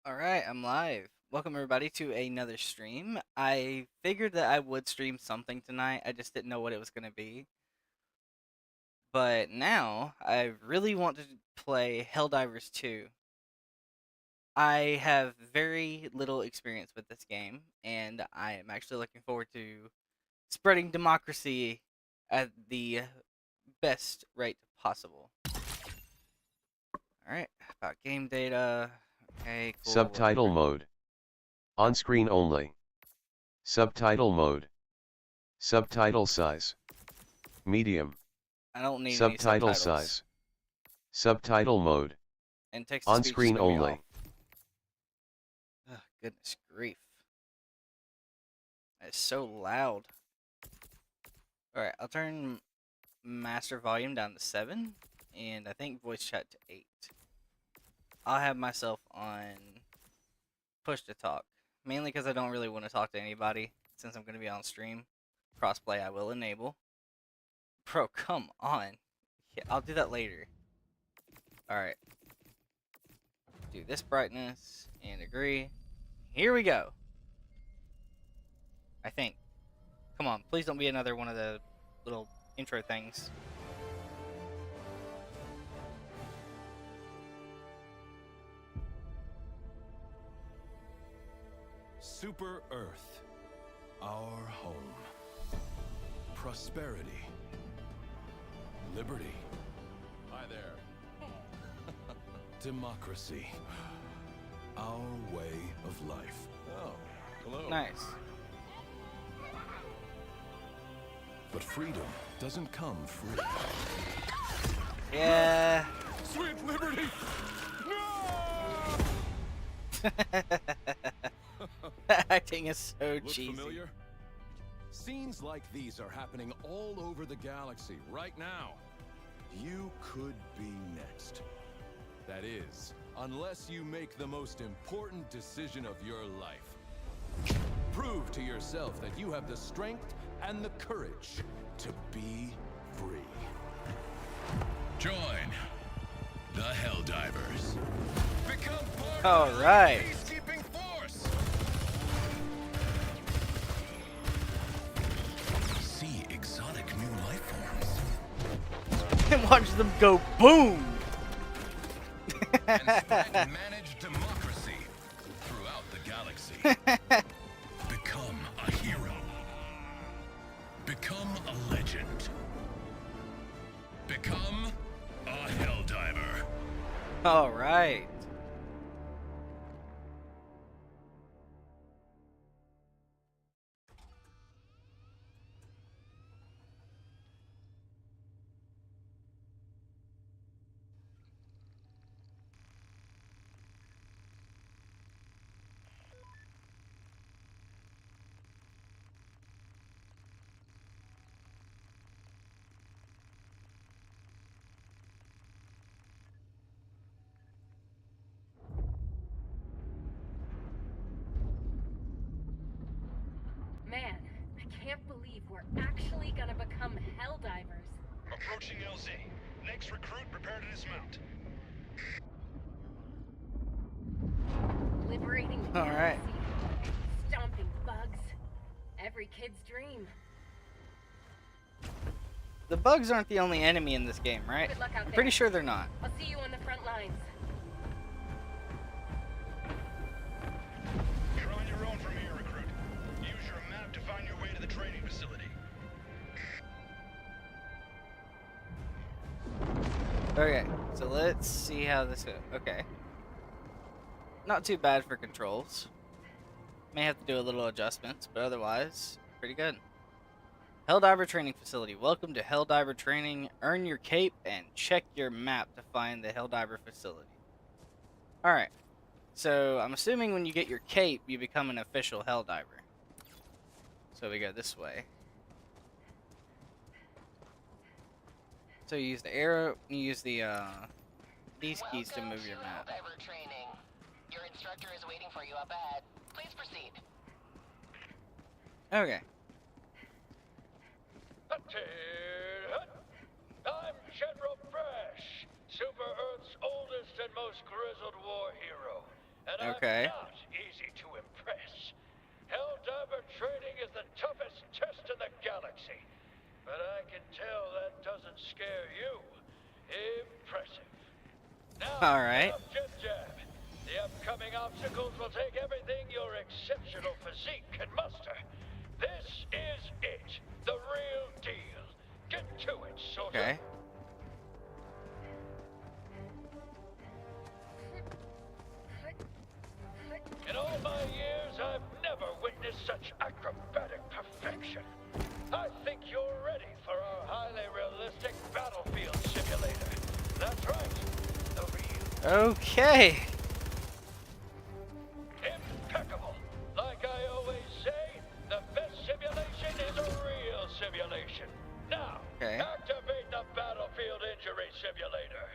Alright, I'm live. Welcome everybody to another stream. I figured that I would stream something tonight, I just didn't know what it was going to be. But now, I really want to play Helldivers 2. I have very little experience with this game, and I am actually looking forward to spreading democracy at the best rate possible. Alright, about game data. Okay, cool, Subtitle whatever. mode. On-screen only. Subtitle mode. Subtitle size. Medium. I don't need any Subtitle subtitles. size. Subtitle mode. And text-to-speech is On-screen going to be off. only. Ugh, goodness grief. It's so loud. Alright, I'll turn master volume down to 7, and I think voice chat to 8. I'll have myself on push to talk, mainly because I don't really want to talk to anybody, since I'm going to be on stream. Crossplay I will enable. Bro, come on. Yeah, I'll do that later. Alright. Do this brightness, and agree. Here we go. I think. Come on, please don't be another one of the little intro things. Super Earth, our home. Prosperity. Liberty. Hi there. Democracy. Our way of life. Oh, hello. Nice. But freedom doesn't come free. Yeah. Sweet liberty! No! Acting is so Look cheesy. familiar? Scenes like these are happening all over the galaxy right now. You could be next. That is, unless you make the most important decision of your life. Prove to yourself that you have the strength and the courage to be free. Join the Helldivers. Become part All of right. the peacekeeping force. See exotic new life forms And watch them go boom. and spread and manage democracy throughout the galaxy. Become a hero. Become a legend. Become a Helldiver. All right. Man, I can't believe we're actually gonna become Helldivers. Approaching LZ. Next recruit, prepare to dismount. Liberating the All right. galaxy. Stomping bugs. Every kid's dream. The bugs aren't the only enemy in this game, right? Good luck out I'm there. pretty sure they're not. I'll see you on the front lines. You're on your own from here, recruit. Use your map to find your way to the training facility. Okay, so let's see how this goes. Okay. Not too bad for controls. May have to do a little adjustments, but otherwise, pretty good. Helldiver Training Facility. Welcome to Helldiver Training. Earn your cape and check your map to find the Helldiver facility. Alright. So, I'm assuming when you get your cape, you become an official Helldiver. So we go this way. So you use the arrow, you use the, these keys to move your map. Helldiver training. Your instructor is waiting for you up ahead. Please proceed. Okay. I'm General Fresh, Super Earth's oldest and most grizzled war hero, and Okay. I'm not easy to impress. Helldiver training is the toughest test in the galaxy. But I can tell that doesn't scare you. Impressive. Now, Alright. enough jib-jab. The upcoming obstacles will take everything your exceptional physique can muster. This is it. The real deal. Get to it, soldier. Okay. In all my years, I've never witnessed such acrobatic perfection. I think you're ready for our highly realistic battlefield simulator. That's right. Over you. Okay. Impeccable. Like I always say, the best simulation is a real simulation. Now, Okay. activate the battlefield injury simulator.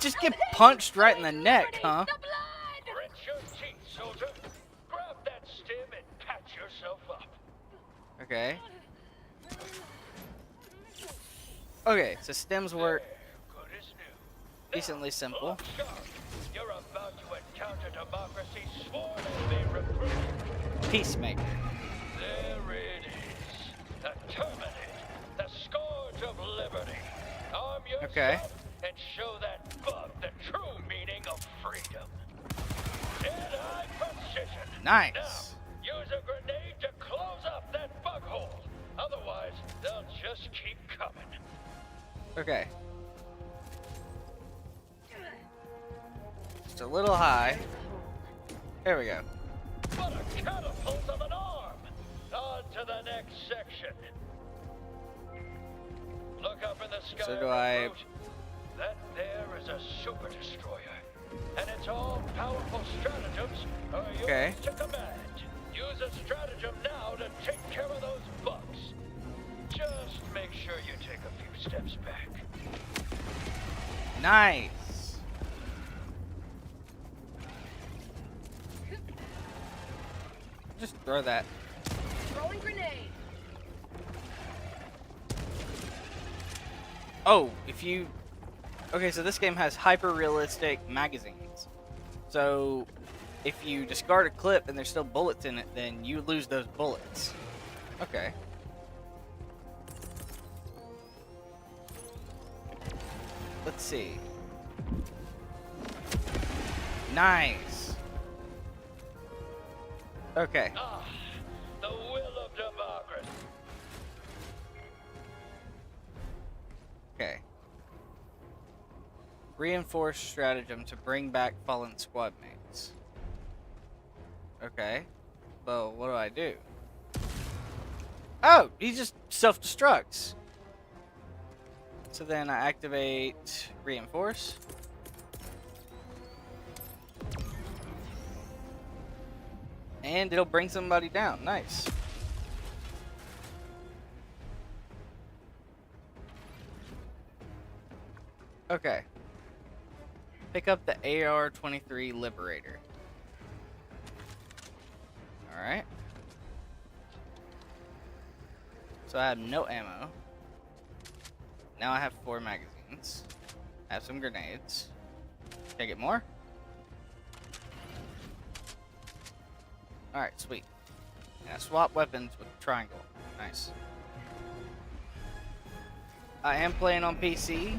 Just get punched right in the neck, huh? The blood! Grit your teeth, soldier. Grab that stim and patch yourself up. Okay. Okay, so stems work Good as new. decently simple. Look sharp. You're about to encounter democracy's sworn enemy recruit. Peacemaker. There it is. The Terminator. The scourge of liberty. Arm yourself Okay. and show that bug the true meaning of freedom. Dead-eye precision. Nice. Now, use a grenade to close up that bug hole. Otherwise, they'll just keep coming. Okay. Just a little high. There we go. What a catapult of an arm! On to the next section. Look up in the sky. So do I- recruit. That there is a super destroyer, and its all-powerful stratagems are yours Okay. to command. Use a stratagem now to take care of those bugs. Just make sure you take a few steps back. Nice. Just throw that. Throwing grenade. Oh, if you... Okay, so this game has hyper-realistic magazines. So, if you discard a clip and there's still bullets in it, then you lose those bullets. Okay. Let's see. Nice. Okay. Ah, the will of democracy. Okay. Reinforce stratagem to bring back fallen squad mates. Okay. Well, what do I do? Oh, he just self-destructs. So then I activate reinforce. And it'll bring somebody down. Nice. Okay. Pick up the AR-23 Liberator. Alright. So I have no ammo. Now I have 4 magazines. I have some grenades. Can I get more? Alright, sweet. And I swap weapons with triangle. Nice. I am playing on PC.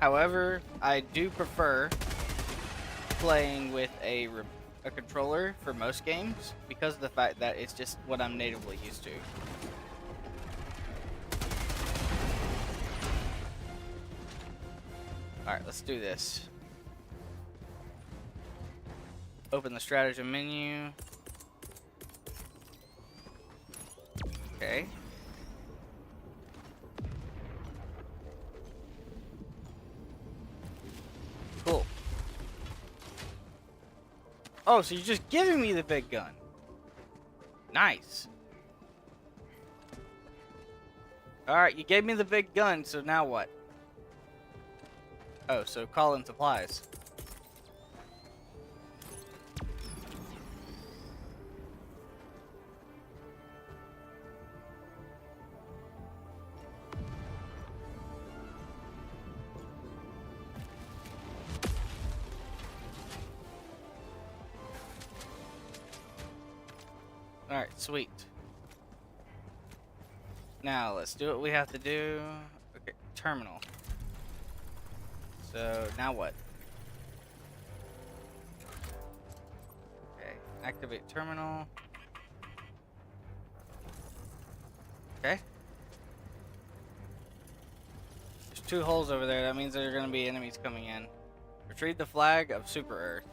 However, I do prefer playing with a controller for most games because of the fact that it's just what I'm natively used to. Alright, let's do this. Open the stratagem menu. Okay. Cool. Oh, so you're just giving me the big gun. Nice. Alright, you gave me the big gun, so now what? Oh, so call in supplies. Sweet. Now let's do what we have to do. Okay, terminal. So now what? Okay, activate terminal. Okay. There's 2 holes over there. That means there are going to be enemies coming in. Retrieve the flag of Super Earth.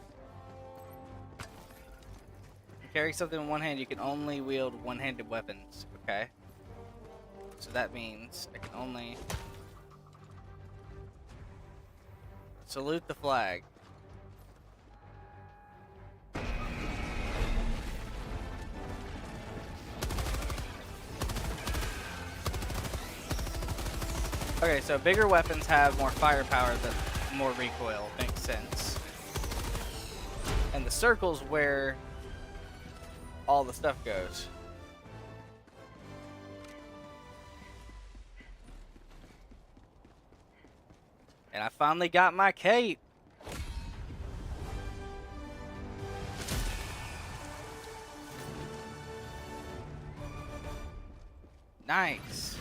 Carry something in one hand, you can only wield one-handed weapons. Okay. So that means I can only salute the flag. Okay, so bigger weapons have more firepower, but more recoil. Makes sense. And the circle's where all the stuff goes. And I finally got my cape. Nice.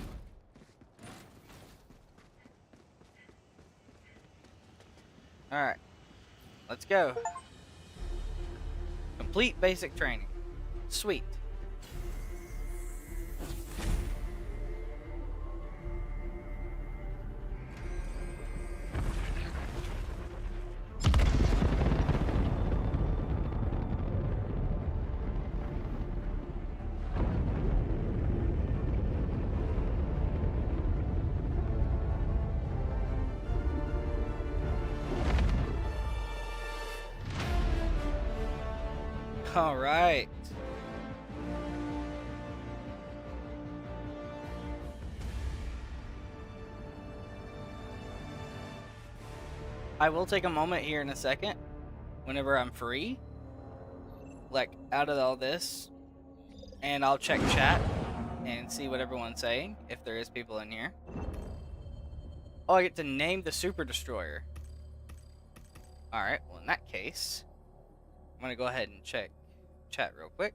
All right. Let's go. Complete basic training. Sweet. All right. I will take a moment here in a second, whenever I'm free, like out of all this, and I'll check chat and see what everyone's saying, if there is people in here. Oh, I get to name the Super Destroyer. Alright, well in that case, I'm gonna go ahead and check chat real quick.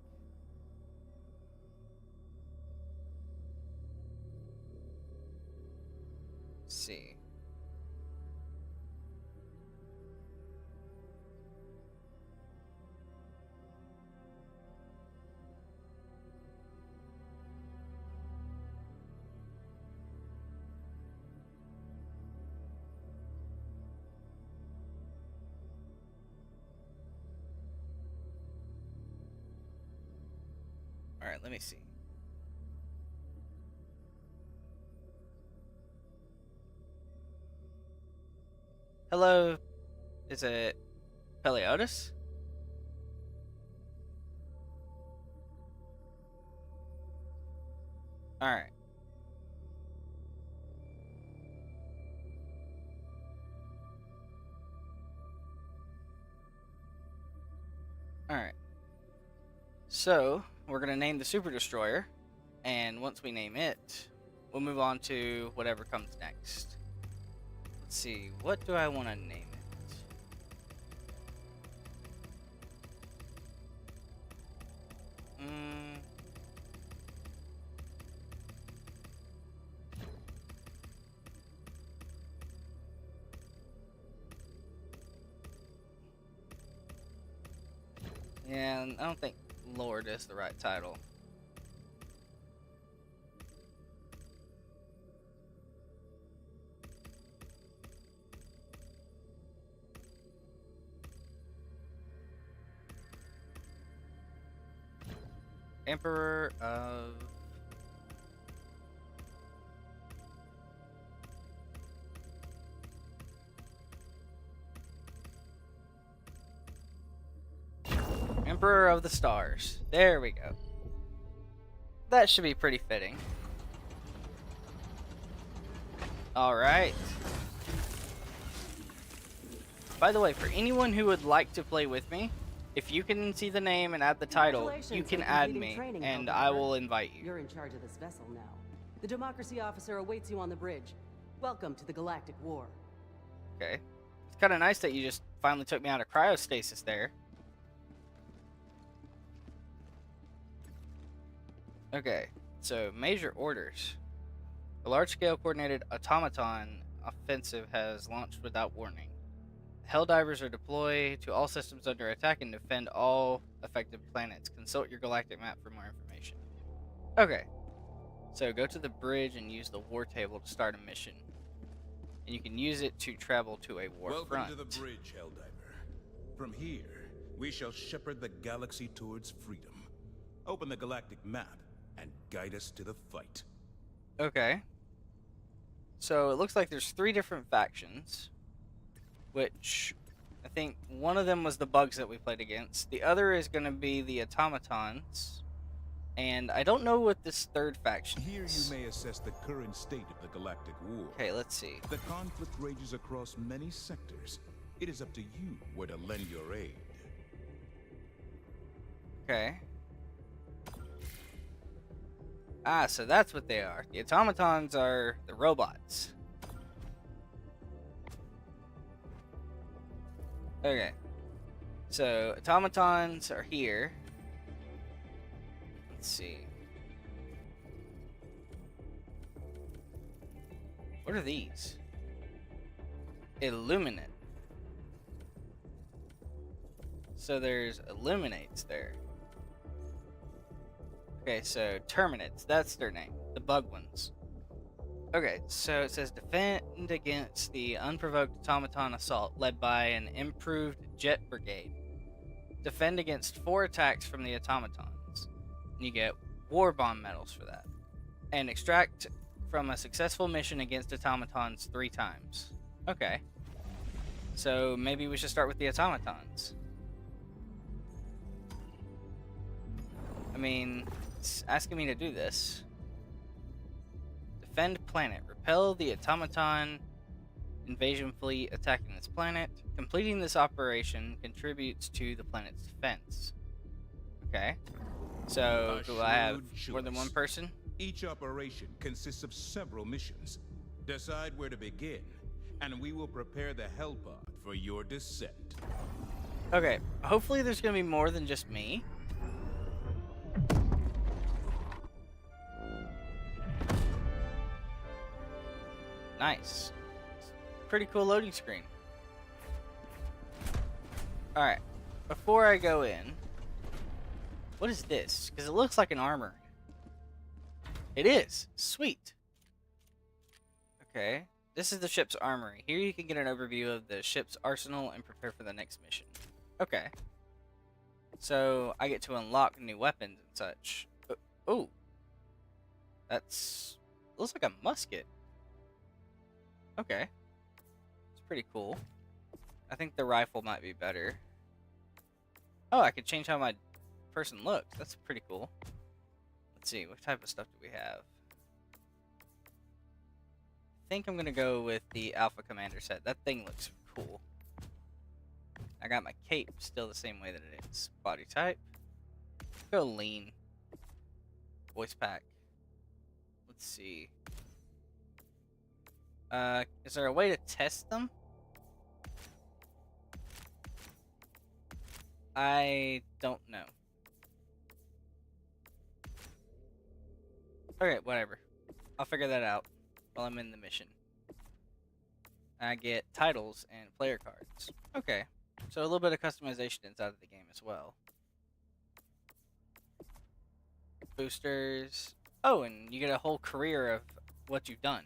Let's see. All right, let me see. Hello, is it Peliotis? All right. All right. So, we're going to name the Super Destroyer, and once we name it, we'll move on to whatever comes next. Let's see, what do I want to name it? Yeah, I don't think Lord is the right title. Emperor of... Emperor of the Stars. There we go. That should be pretty fitting. Alright. By the way, for anyone who would like to play with me, if you can see the name and add the title, you can add me, and I will invite you. You're in charge of this vessel now. The Democracy officer awaits you on the bridge. Welcome to the Galactic War. Okay. It's kind of nice that you just finally took me out of cryostasis there. Okay, so major orders. A large-scale coordinated automaton offensive has launched without warning. Helldivers are deployed to all systems under attack and defend all affected planets. Consult your galactic map for more information. Okay, so go to the bridge and use the war table to start a mission. And you can use it to travel to a war Welcome front. to the bridge, Helldiver. From here, we shall shepherd the galaxy towards freedom. Open the galactic map and guide us to the fight. Okay. So it looks like there's 3 different factions, which I think one of them was the bugs that we played against. The other is going to be the automatons. And I don't know what this third faction Here is. you may assess the current state of the galactic war. Okay, let's see. The conflict rages across many sectors. It is up to you where to lend your aid. Okay. Ah, so that's what they are. The automatons are the robots. Okay. So, automatons are here. Let's see. What are these? Illuminate. So there's illuminates there. Okay, so Terminates, that's their name. The bug ones. Okay, so it says defend against the unprovoked automaton assault led by an improved jet brigade. Defend against 4 attacks from the automatons. And you get war bomb medals for that. And extract from a successful mission against automatons 3 times. Okay. So maybe we should start with the automatons. I mean, it's asking me to do this. Defend planet. Repel the automaton invasion fleet attacking this planet. Completing this operation contributes to the planet's defense. Okay. So, do I have more than one person? Each operation consists of several missions. Decide where to begin, and we will prepare the Hellpod for your descent. Okay, hopefully there's gonna be more than just me. Nice. Pretty cool loading screen. Alright, before I go in, what is this? Because it looks like an armor. It is. Sweet. Okay. This is the ship's armory. Here you can get an overview of the ship's arsenal and prepare for the next mission. Okay. So, I get to unlock new weapons and such. Oh. That's... looks like a musket. Okay. It's pretty cool. I think the rifle might be better. Oh, I could change how my person looks. That's pretty cool. Let's see, what type of stuff do we have? I think I'm gonna go with the Alpha Commander set. That thing looks cool. I got my cape still the same way that it is. Body type. Go lean. Voice pack. Let's see. Is there a way to test them? I don't know. Okay, whatever. I'll figure that out while I'm in the mission. I get titles and player cards. Okay, so a little bit of customization inside of the game as well. Boosters. Oh, and you get a whole career of what you've done.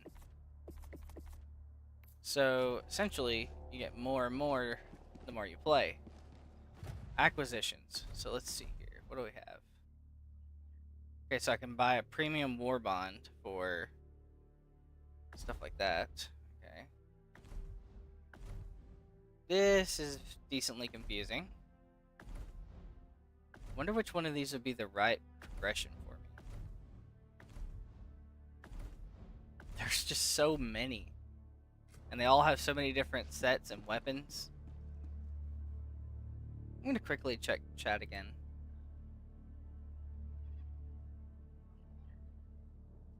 So, essentially, you get more and more the more you play. Acquisitions. So let's see here. What do we have? Okay, so I can buy a premium war bond for stuff like that. Okay. This is decently confusing. Wonder which one of these would be the right progression for me. There's just so many. And they all have so many different sets and weapons. I'm gonna quickly check chat again.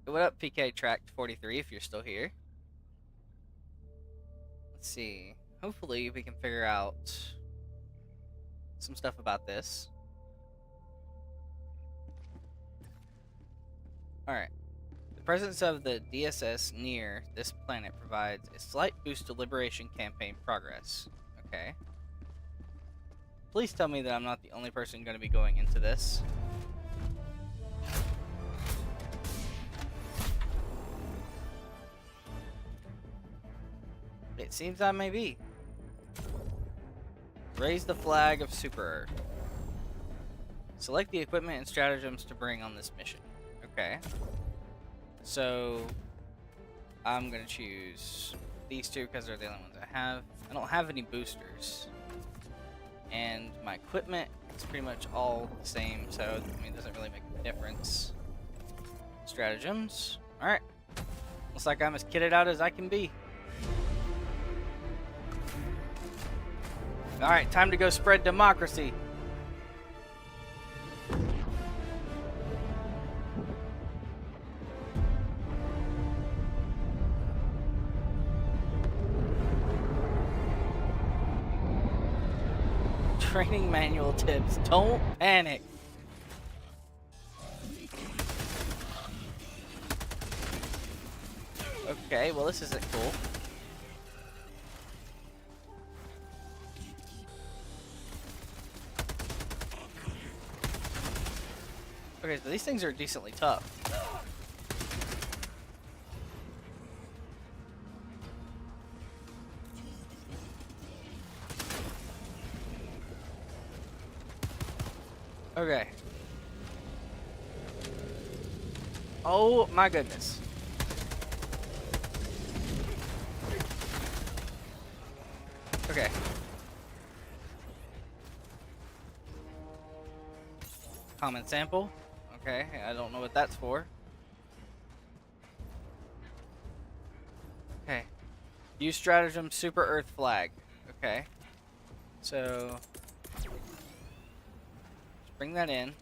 What up, PK Tracked 43, if you're still here? Let's see. Hopefully we can figure out some stuff about this. Alright. The presence of the DSS near this planet provides a slight boost to Liberation campaign progress. Okay. Please tell me that I'm not the only person going to be going into this. It seems I may be. Raise the flag of Super Earth. Select the equipment and stratagems to bring on this mission. Okay. So, I'm going to choose these two because they're the only ones I have. I don't have any boosters. And my equipment is pretty much all the same, so I mean, it doesn't really make a difference. Stratagems. Alright. Looks like I'm as kitted out as I can be. Alright, time to go spread democracy. Training manual tips. Don't panic. Okay, well this isn't cool. Okay, so these things are decently tough. Okay. Oh my goodness. Okay. Common sample. Okay, I don't know what that's for. Okay. Use stratagem Super Earth flag. Okay. So bring that in.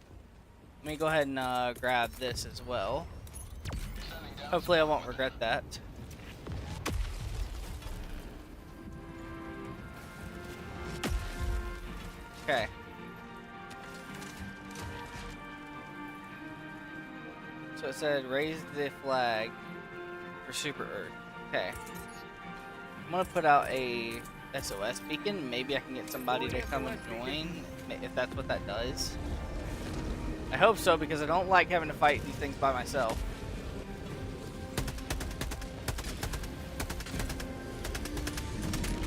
Let me go ahead and grab this as well. Hopefully I won't regret that. Okay. So it said raise the flag for Super Earth. Okay. I'm gonna put out a SOS beacon. Maybe I can get somebody to come and join if that's what that does. I hope so because I don't like having to fight these things by myself.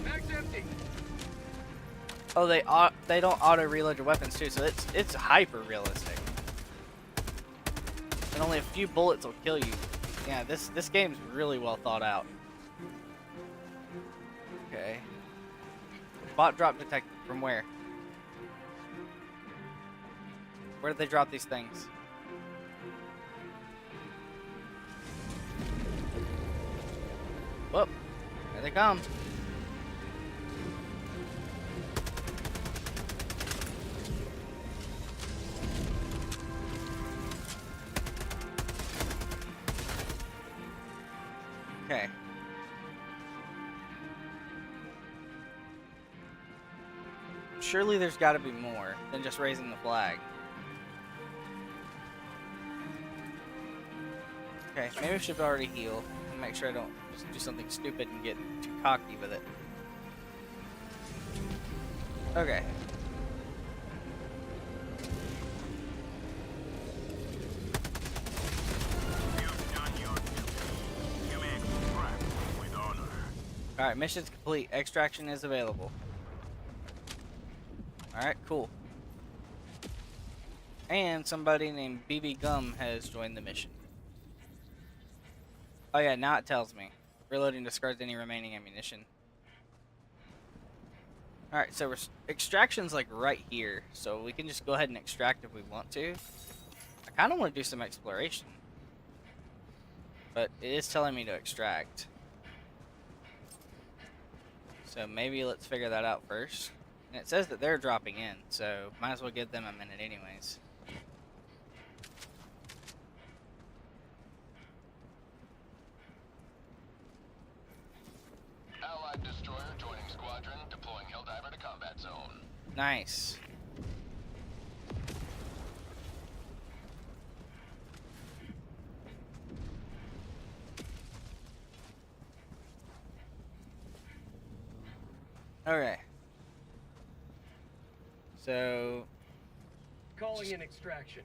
Bag's empty. Oh, they don't auto reload your weapons too, so it's hyper realistic. And only a few bullets will kill you. Yeah, this game's really well thought out. Okay. Bot drop detected. From where? Where did they drop these things? Whoop. Here they come. Okay. Surely there's got to be more than just raising the flag. Okay, maybe I should already heal and make sure I don't just do something stupid and get too cocky with it. Okay. Alright, mission's complete. Extraction is available. Alright, cool. And somebody named BB Gum has joined the mission. Oh yeah, now it tells me. Reloading discards any remaining ammunition. Alright, so extraction's like right here. So we can just go ahead and extract if we want to. I kind of want to do some exploration. But it is telling me to extract. So maybe let's figure that out first. And it says that they're dropping in, so might as well give them a minute anyways. Allied destroyer joining squadron, deploying Helldiver to combat zone. Nice. Okay. So, Calling in extraction.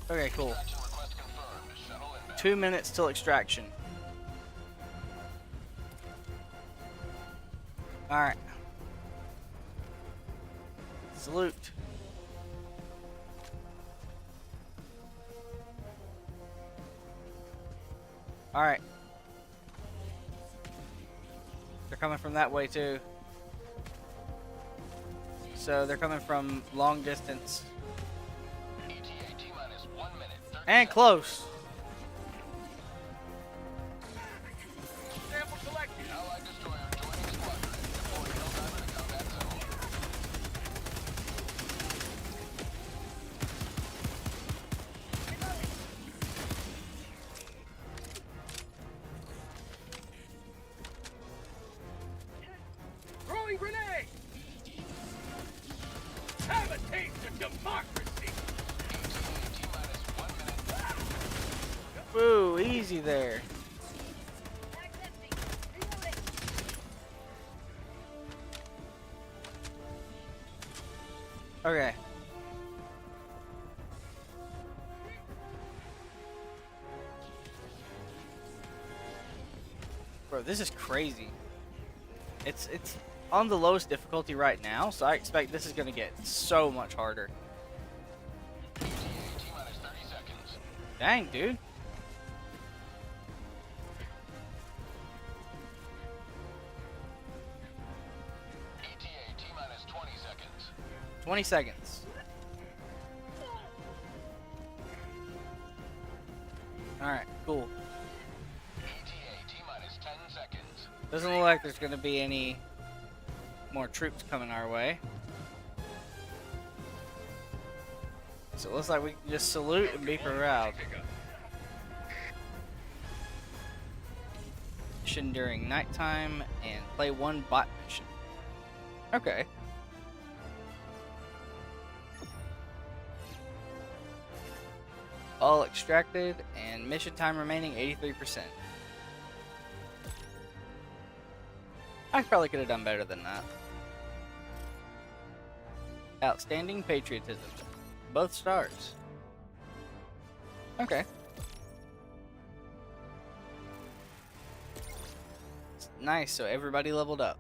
okay, cool. Extraction request confirmed. Shuttle inbound. 2 minutes till extraction. Alright. Salute. Alright. They're coming from that way too. So they're coming from long distance. ETA T-minus 1 minute. 30 And seconds. close. Sample selected. Allied destroyer joining squadron. Deploying Helldiver to combat zone. Throwing grenade. Have a taste of democracy. ETA T-minus 1 minute. Woo, easy there. Bag's empty. Reloading. Okay. Bro, this is crazy. It's on the lowest difficulty right now, so I expect this is gonna get so much harder. ETA T-minus 30 seconds. Dang, dude. ETA T-minus 20 seconds. 20 seconds. Alright, cool. ETA T-minus 10 seconds. Doesn't look like there's gonna be any more troops coming our way. So it looks like we can just salute and be proud. Mission during nighttime and play one bot mission. Okay. All extracted and mission time remaining 83%. I probably could have done better than that. Outstanding patriotism. Both stars. Okay. Nice, so everybody leveled up.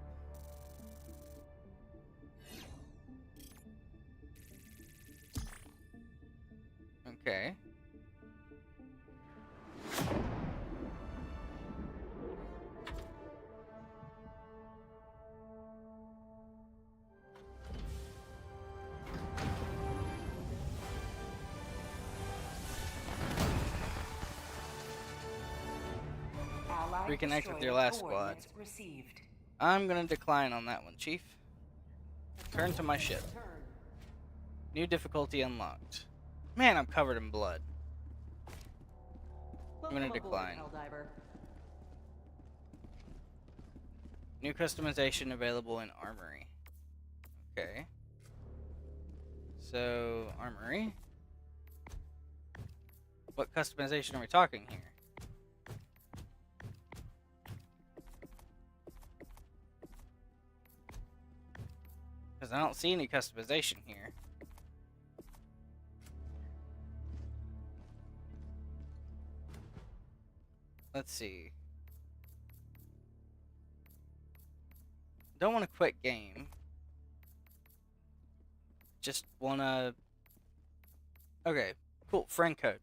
Okay. Reconnect with your last squad. Received. I'm gonna decline on that one, Chief. Turn to my ship. New difficulty unlocked. Man, I'm covered in blood. I'm gonna Welcome aboard, decline. Helldiver. New customization available in Armory. Okay. So, Armory. What customization are we talking here? Because I don't see any customization here. Let's see. Don't want to quit game. Just wanna... Okay, cool. Friend code.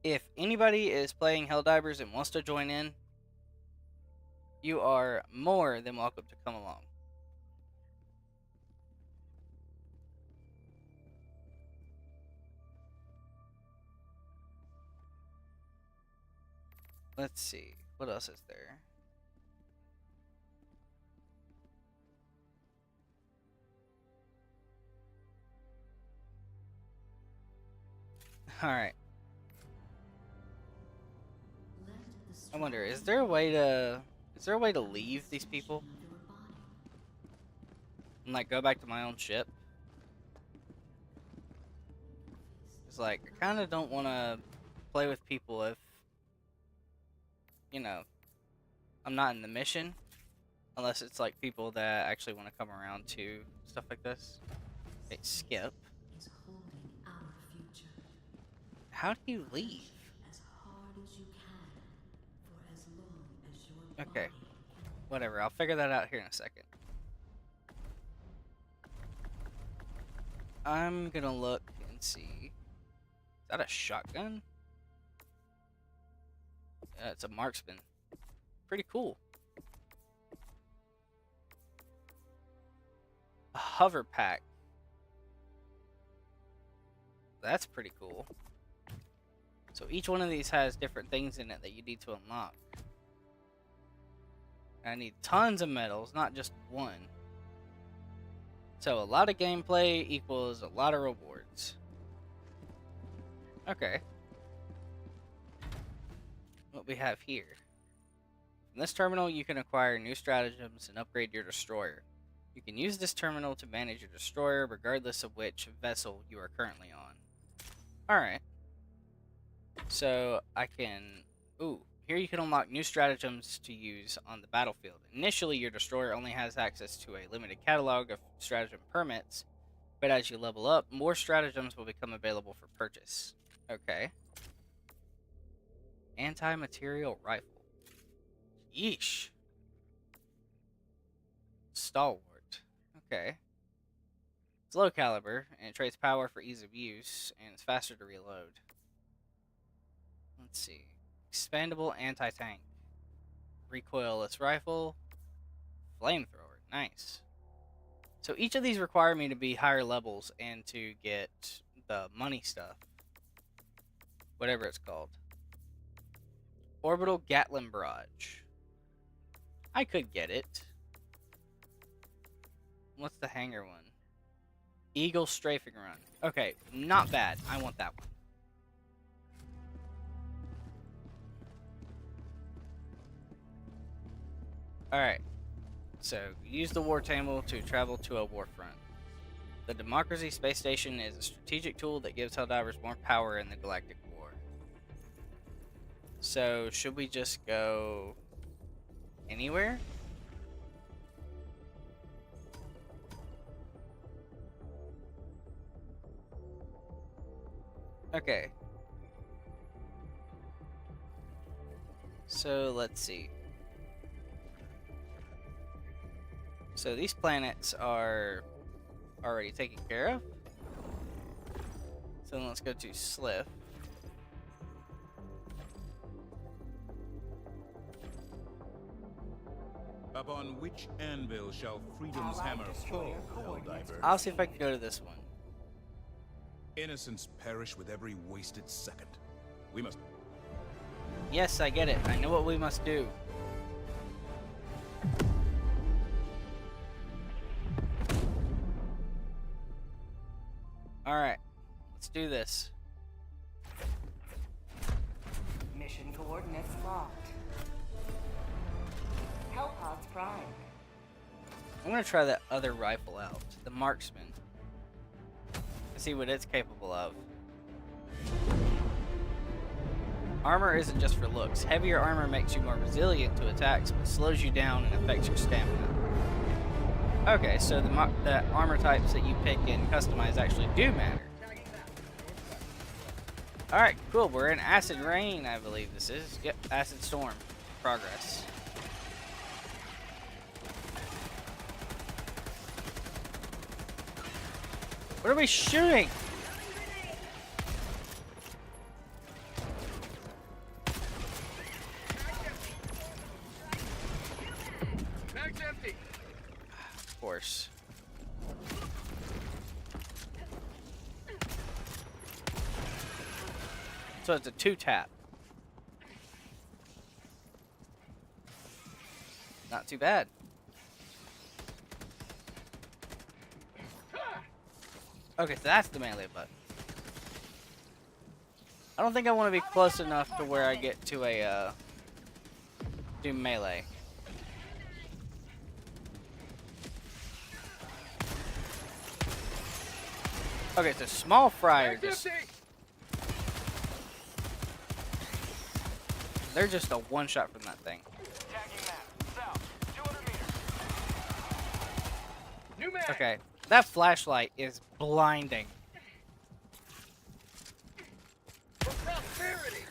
If anybody is playing Helldivers and wants to join in, you are more than welcome to come along. Let's see. What else is there? Alright. I wonder, is there a way to leave these people? And like go back to my own ship? It's like I kinda don't wanna play with people if, you know, I'm not in the mission. Unless it's like people that actually want to come around to stuff like this. Okay, skip. Is holding our future How do you leave? as hard as you can for as long as your Okay. body Whatever, I'll figure that out here in a second. I'm gonna look and see. Is that a shotgun? Yeah, it's a marksman. Pretty cool. A hover pack. That's pretty cool. So each one of these has different things in it that you need to unlock. I need tons of medals, not just one. So a lot of gameplay equals a lot of rewards. Okay. What we have here. In this terminal, you can acquire new stratagems and upgrade your destroyer. You can use this terminal to manage your destroyer regardless of which vessel you are currently on. Alright. So I can... Ooh. Here you can unlock new stratagems to use on the battlefield. Initially, your destroyer only has access to a limited catalog of stratagem permits, but as you level up, more stratagems will become available for purchase. Okay. Anti-material rifle. Yeesh. Stalwart. Okay. It's low caliber, and it trades power for ease of use, and it's faster to reload. Let's see. Expandable anti-tank. Recoilless rifle. Flamethrower. Nice. So each of these require me to be higher levels and to get the money stuff. Whatever it's called. Orbital Gatling Barrage. I could get it. What's the hangar one? Eagle Strafing Run. Okay, not bad. I want that one. Alright, so use the war table to travel to a war front. The Democracy Space Station is a strategic tool that gives Helldivers more power in the Galactic War. So, should we just go anywhere? Okay. So, let's see. So these planets are already taken care of. So then let's go to Slith. Upon which anvil shall freedom's hammer fall, Helldiver? I'll see if I can go to this one. Innocents perish with every wasted second. We must... Yes, I get it. I know what we must do. Alright, let's do this. Mission coordinates locked. Hellpods prime. I'm gonna try that other rifle out, the Marksman. To see what it's capable of. Armor isn't just for looks. Heavier armor makes you more resilient to attacks, but slows you down and affects your stamina. Okay, so the armor types that you pick and customize actually do matter. Alright, cool. We're in Acid Rain, I believe this is. Yep, Acid Storm. Progress. What are we shooting? Mag's empty. Of course. So it's a 2-tap. Not too bad. Okay, so that's the melee button. I don't think I want to be close enough to where I get to a, do melee. Okay, so small fryer just... They're just a one-shot from that thing. New mag. Okay, that flashlight is blinding. For prosperity.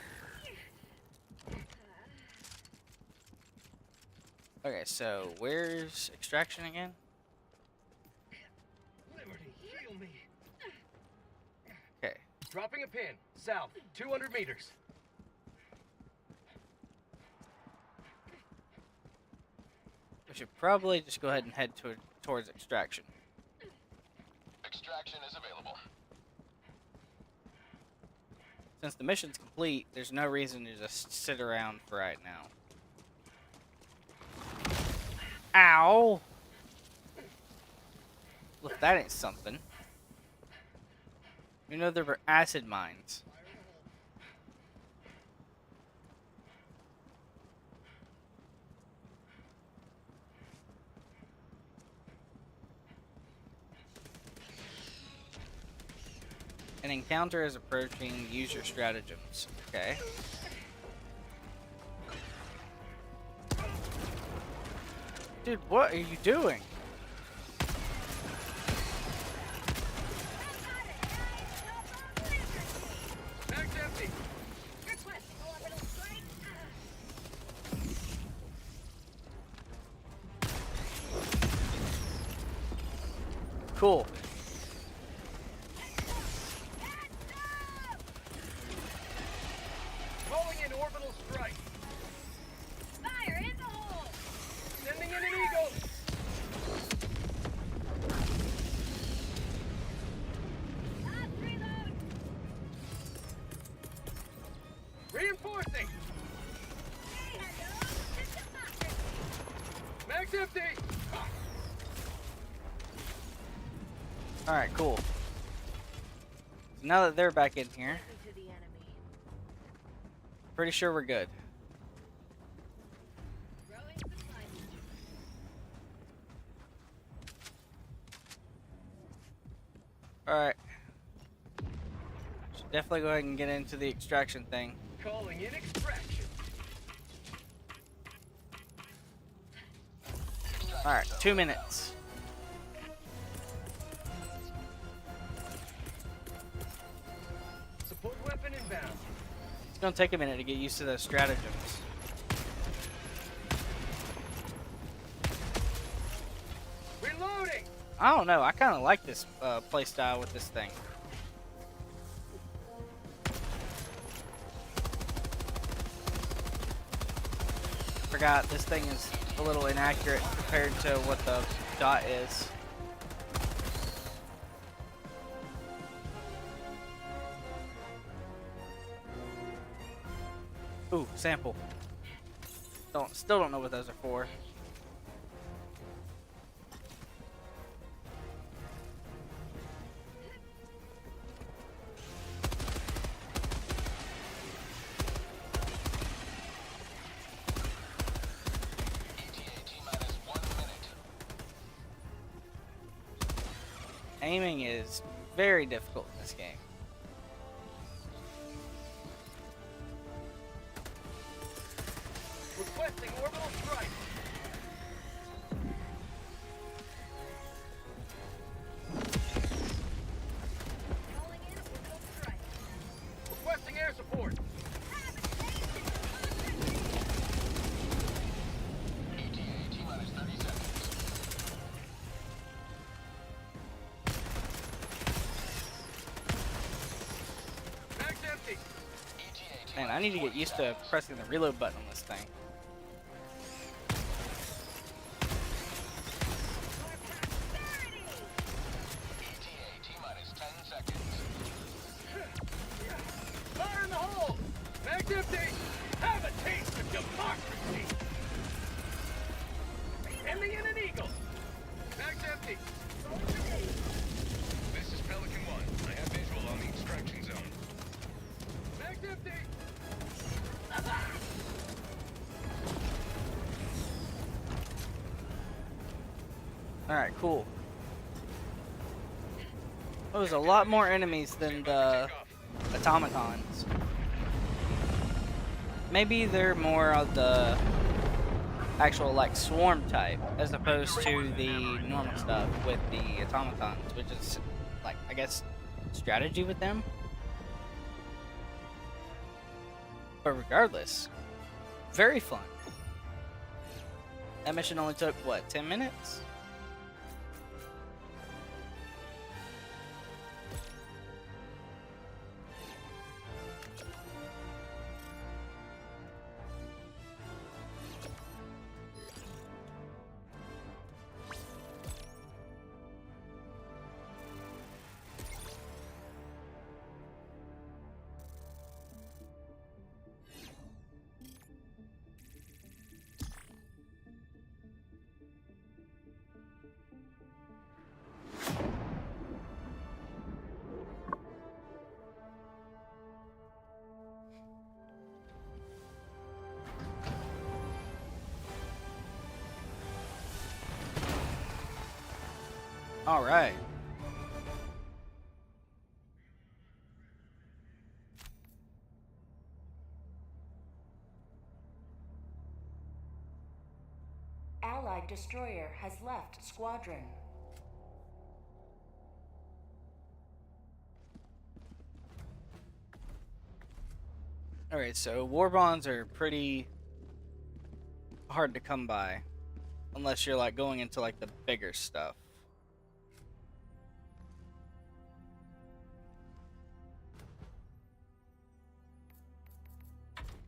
Okay, so where's extraction again? Liberty, heal me. Okay. Dropping a pin. South, 200 meters. We should probably just go ahead and head towards extraction. Extraction is available. Since the mission's complete, there's no reason to just sit around for right now. Ow! Look, that ain't something. You know there were acid mines. An encounter is approaching. Use your stratagems. Okay. Dude, what are you doing? Mag's empty. Cool. Calling in orbital strike. Fire in the hole! Sending in an eagle. Last reload! Reinforcing. Say hello to democracy! Mag's empty. Alright, cool. So now that they're back in here, To the enemy. pretty sure we're good. Throwing supply. Alright. Should definitely go ahead and get into the extraction thing. Calling in extraction. Alright, 2 minutes. Support weapon inbound. It's gonna take a minute to get used to those stratagems. Reloading. I don't know, I kinda like this playstyle with this thing. Forgot this thing is a little inaccurate compared to what the dot is. Ooh, sample. Still don't know what those are for. Aiming is very difficult in this game. Requesting orbital strike. Calling in orbital strike. Requesting air support. ETA T-minus 30 seconds. Mag's empty. ETA Man, I need to get used to pressing the reload button on this thing. ETA T-minus 10 seconds. Fire in the hole. Mag's empty. Have a taste of democracy. Sending in an eagle. Mag's empty. This is Pelican 1. I have visual on the extraction zone. Mag's empty. Alright, cool. There's a lot more enemies than the automatons. Maybe they're more of the actual like swarm type, as opposed to the normal stuff with the automatons, which is like, I guess, strategy with them. But regardless, very fun. That mission only took, what, 10 minutes? All right. Allied destroyer has left squadron. All right, so war bonds are pretty hard to come by unless you're like going into like the bigger stuff.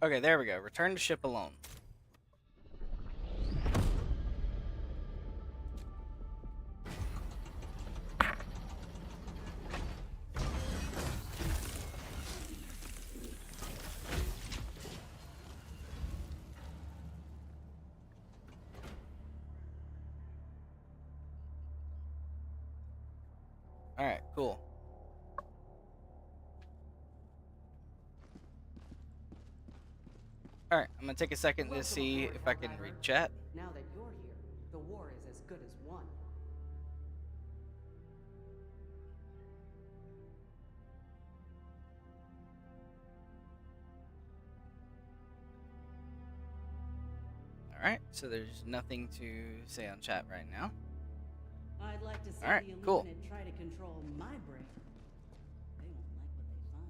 Okay, there we go. Return to ship alone. Alright, cool. Alright, I'm gonna take a second to see if I can read chat. Now that you're here, the war is as good as won. Alright, so there's nothing to say on chat right now. I'd like to see Alright, the cool. Illuminate try to control my brain. They won't like what they find.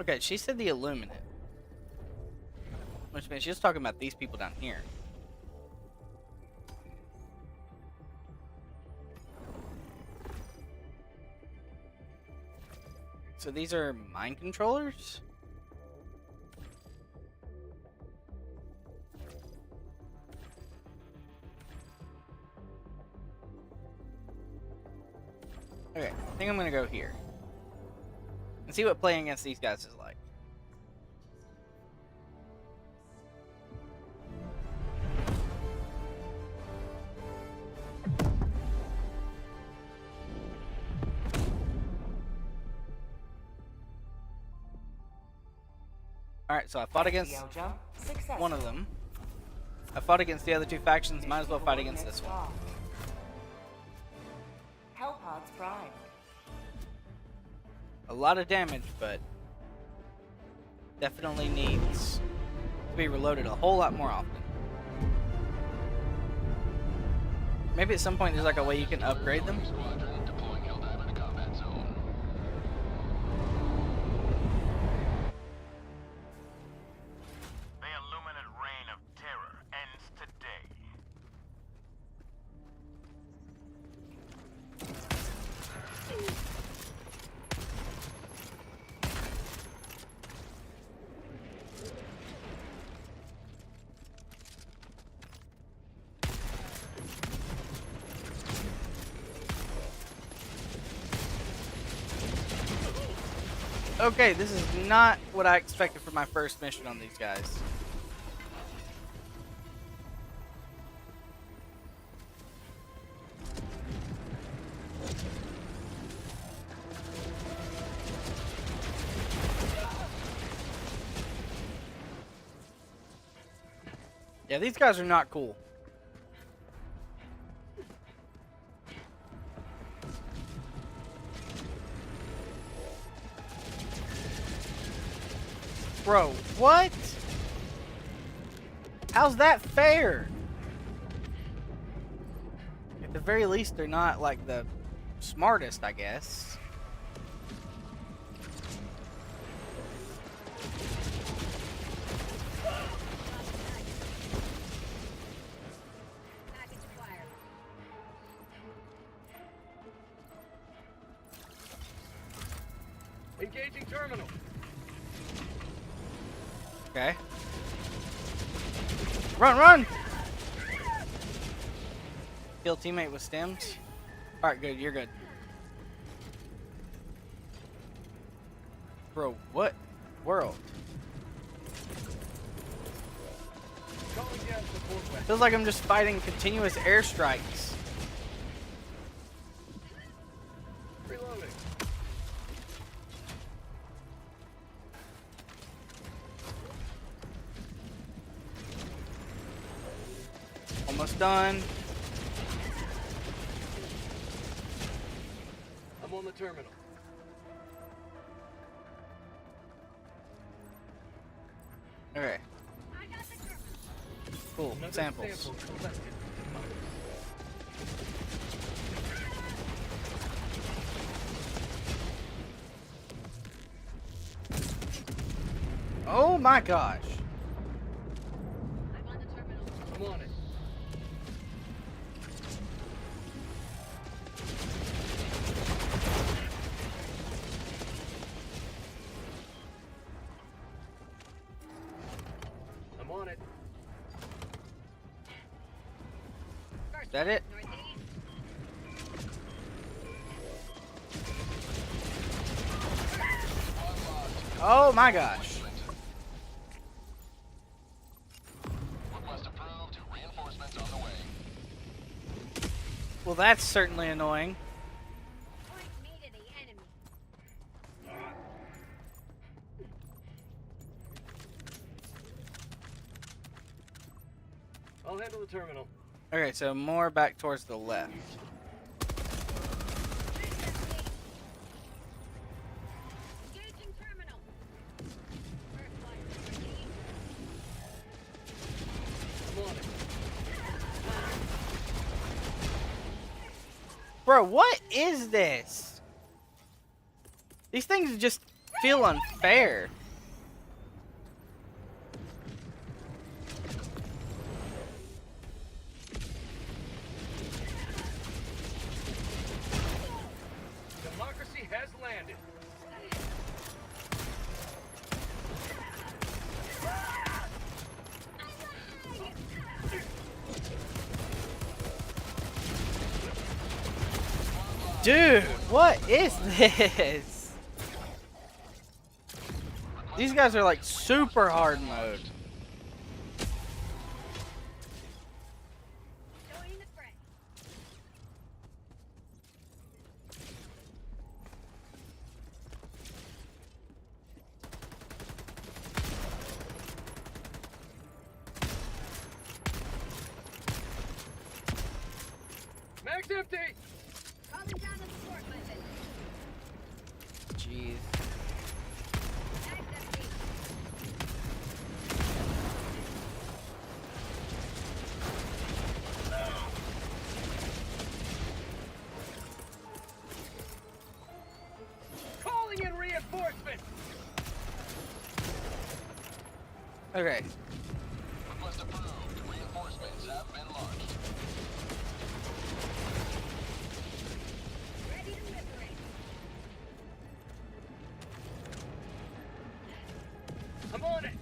Okay, she said the Illuminate. Which means she was talking about these people down here. So these are mind controllers? Okay, I think I'm gonna go here. And see what playing against these guys is like. Alright, so I fought against one of them. I fought against the other two factions, might as well fight against this one. Hellpods primed. A lot of damage, but definitely needs to be reloaded a whole lot more often. Maybe at some point there's like a way you can upgrade them. Okay, this is not what I expected for my first mission on these guys. Yeah, these guys are not cool. Bro, what? How's that fair? At the very least, they're not like the smartest, I guess. Engaging terminal. Okay. Run, run! Kill teammate with stems. Alright, good, you're good. Bro, what world? Calling down support weapon. Feels like I'm just fighting continuous airstrikes. Reloading. Almost done. I'm on the terminal. Okay. Cool. Another Samples. sample collected. Oh my gosh. I'm on it. I'm on it. Is that it? Oh my gosh. Request approved. Reinforcements on the way. Well, that's certainly annoying. I'll handle the terminal. Okay, so more back towards the left. I'm on it. Bro, what is this? These things just feel unfair. Democracy has landed. Dude, what is this? These guys are like super hard mode. Mag's empty. Jeez. Calling in reinforcements. Okay. Request approved. Reinforcements have been launched. I'm on it.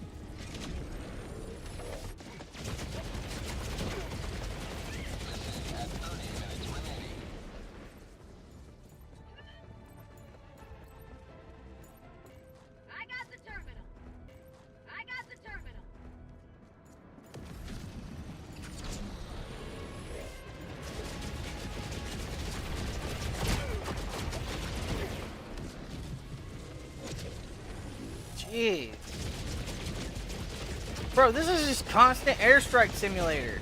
Mission at 30 minutes remaining. I got the terminal. I got the terminal. Jeez. Bro, this is just constant airstrike simulator.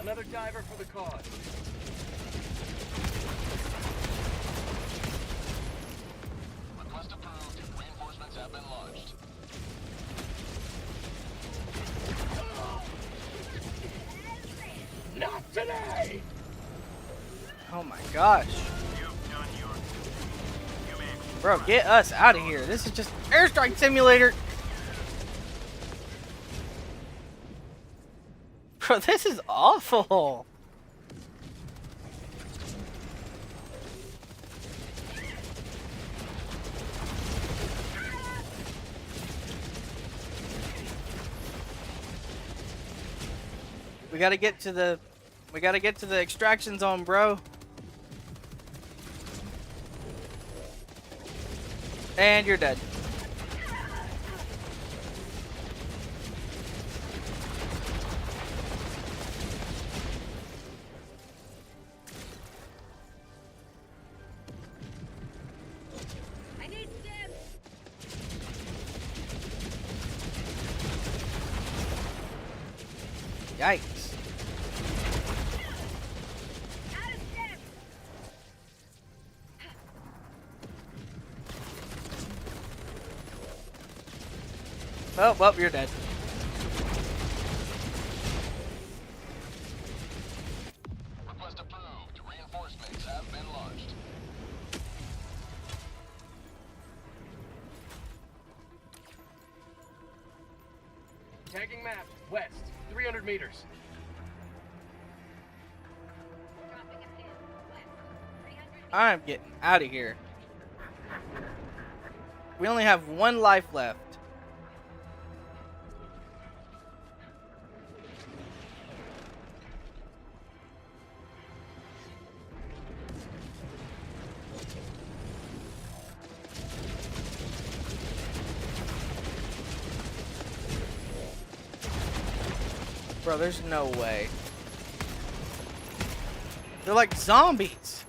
Another diver for the cause. Request approved. Reinforcements have been launched. Not today! Oh my gosh. Bro, get us out of here. This is just Airstrike Simulator. Bro, this is awful. We gotta get to the extraction zone, bro. And you're dead. I need stim. Yikes. Out of stim. Oh, well, you're dead. Request approved. Reinforcements have been launched. Tagging map. West. 300 meters. Dropping a pin. West. 300 meters. I'm getting out of here. We only have one life left. Bro, there's no way. They're like zombies.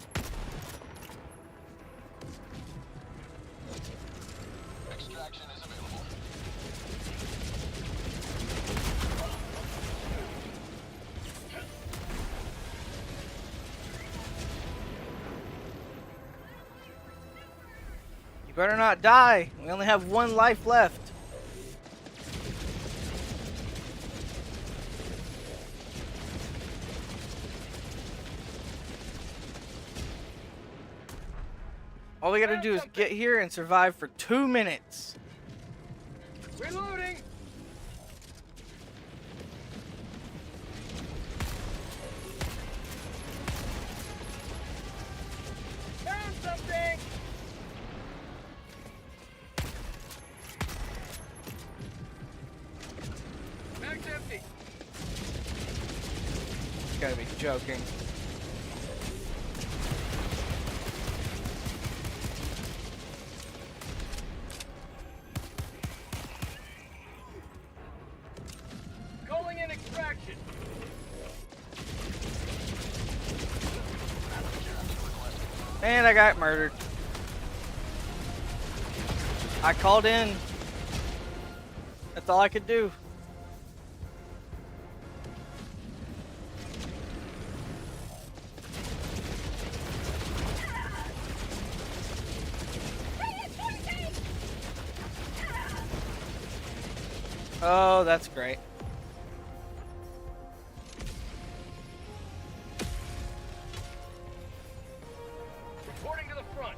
Extraction is available. You better not die. We only have one life left. All we gotta do is get here and survive for 2 minutes. Reloading! Found something! Mag's empty. You gotta be joking. Calling in extraction. And I got murdered. I called in. That's all I could do. Oh, that's great. Reporting to the front.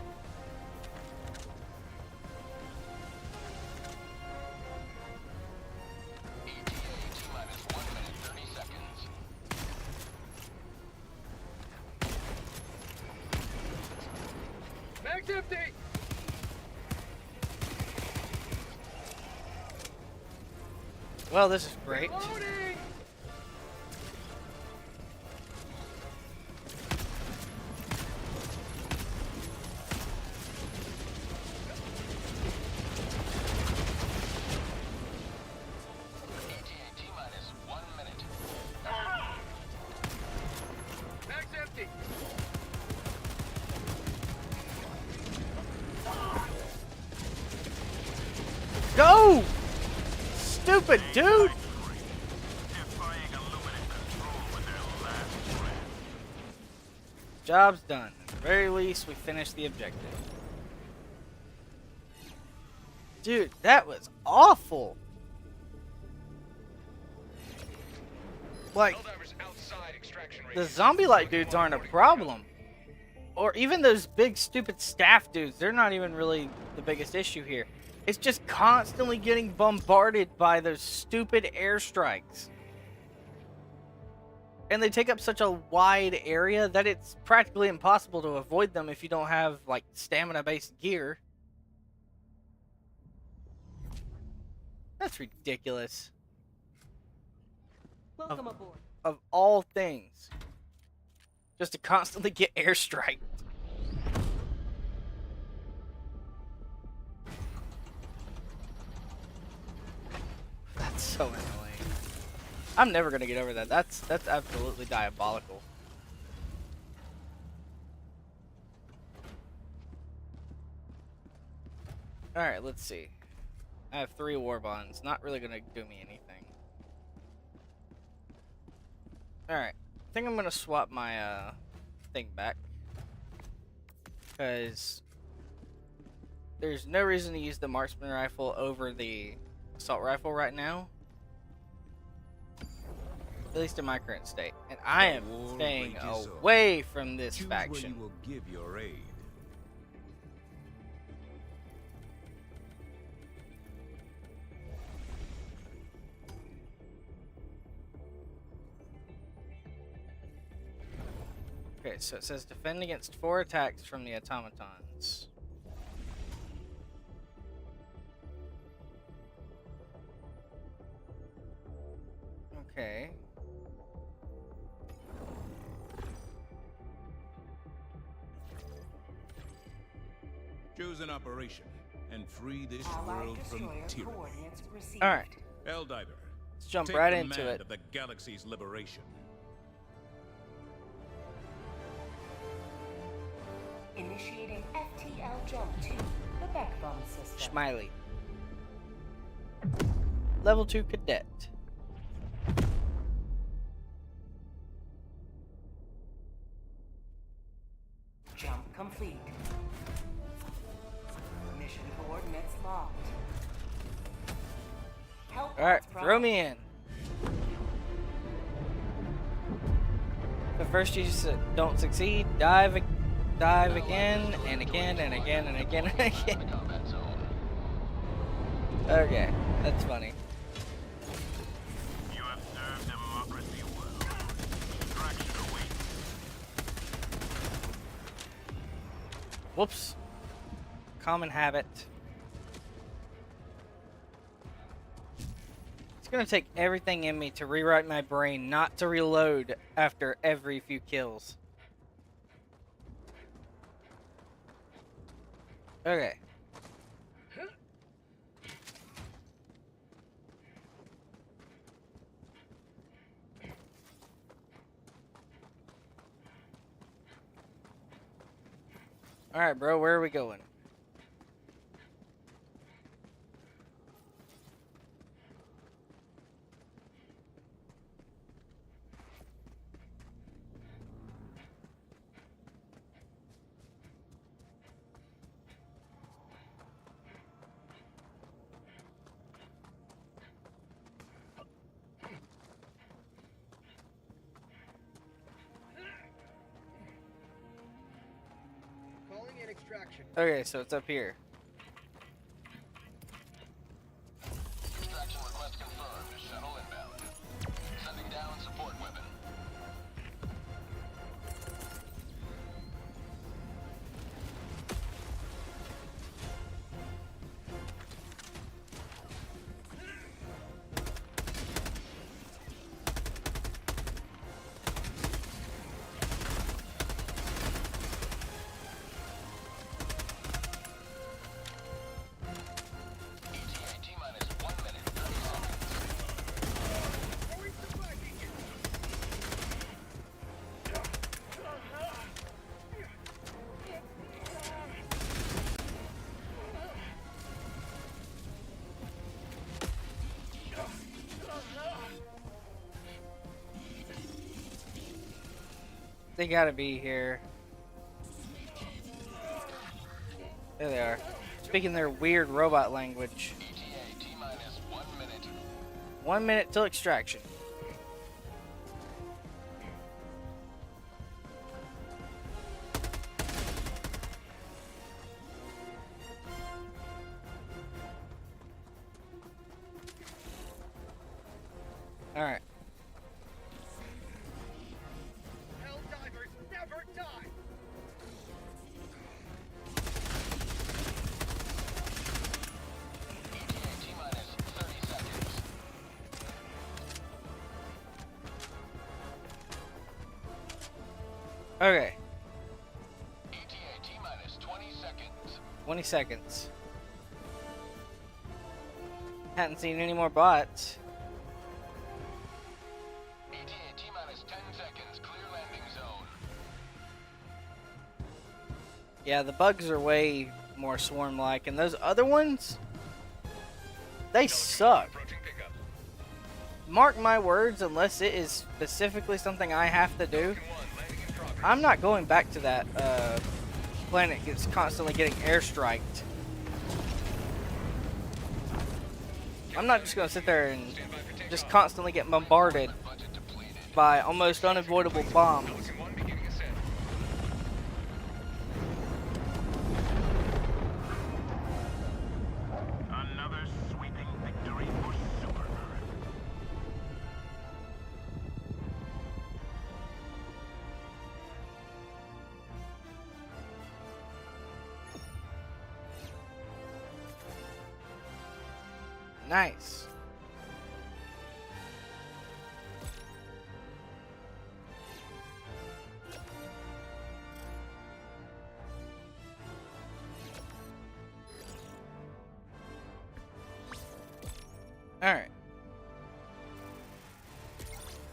ETA T-minus 1 minute 30 seconds. Mag's empty! Well, this is great. Reloading! ETA T-minus 1 minute. Mag's empty! Go! Stupid dude! Defying Illuminate control with their last Job's done. At the very least, we finished the objective. Dude, that was awful. Like, the zombie-like dudes aren't a problem. Or even those big, stupid staff dudes, they're not even really the biggest issue here. It's just constantly getting bombarded by those stupid airstrikes. And they take up such a wide area that it's practically impossible to avoid them if you don't have, like, stamina-based gear. That's ridiculous. Welcome aboard. Of all things. Just to constantly get airstriked. That's so annoying. I'm never gonna get over that. That's absolutely diabolical. Alright, let's see. I have 3 war bonds. Not really gonna do me anything. Alright. I think I'm gonna swap my thing back. Because there's no reason to use the marksman rifle over the assault rifle right now. At least in my current state. And I am staying away from this faction. You will give your aid. Okay, so it says defend against 4 attacks from the automatons. Okay. Choose an operation and free this Allied world from destroyer tyranny. coordinates received. Alright. Eldiver, Let's jump take right into command it. of the galaxy's liberation. Initiating FTL jump to the backbone system. Smiley. Level 2 cadet. Jump complete. Mission coordinates locked. Help Alright, pods throw prime. me in. But first you don't succeed, dive again, and again, and again, and again, and again. Okay, that's funny. You have served democracy well. Extraction awaits. Whoops. Common habit. It's gonna take everything in me to rewrite my brain not to reload after every few kills. Okay. Alright, bro, where are we going? Okay, so it's up here. Extraction request confirmed. Shuttle inbound. Sending down support weapon. ETA T-minus 1 minute, 30 seconds. They gotta be here. There they are. Speaking their weird robot language. ETA T-minus 1 minute. 1 minute till extraction. Alright. Helldivers never die! ETA T-minus 30 seconds. Okay. ETA T-minus 20 seconds. 20 seconds. Hadn't seen any more bots. ETA T-minus 10 seconds. Clear landing zone. Yeah, the bugs are way more swarm-like, and those other ones, they suck. Approaching pickup. Mark my words, unless it is specifically something I have to do, Pelican 1 landing in progress. I'm not going back to that planet that's constantly getting airstriked. I'm not just going to sit there and Stand by for takeoff. just constantly get bombarded Budget depleted. by almost unavoidable bombs. Pelican 1 beginning ascent. Another sweeping victory for Super Earth. Nice. Alright.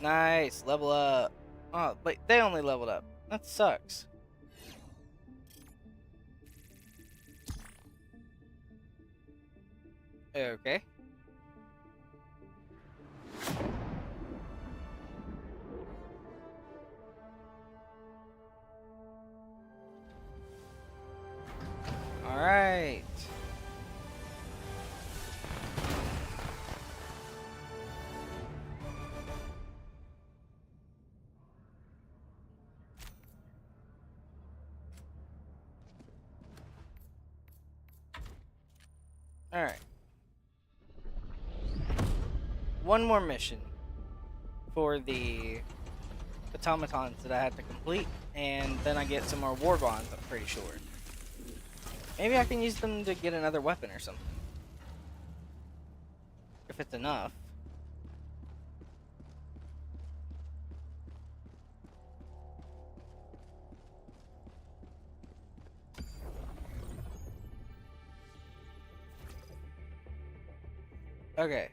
Nice. Level up. Oh, but they only leveled up. That sucks. Okay. All right. All right. One more mission for the automatons that I had to complete, and then I get some more war bonds, I'm pretty sure. Maybe I can use them to get another weapon or something. If it's enough. Okay.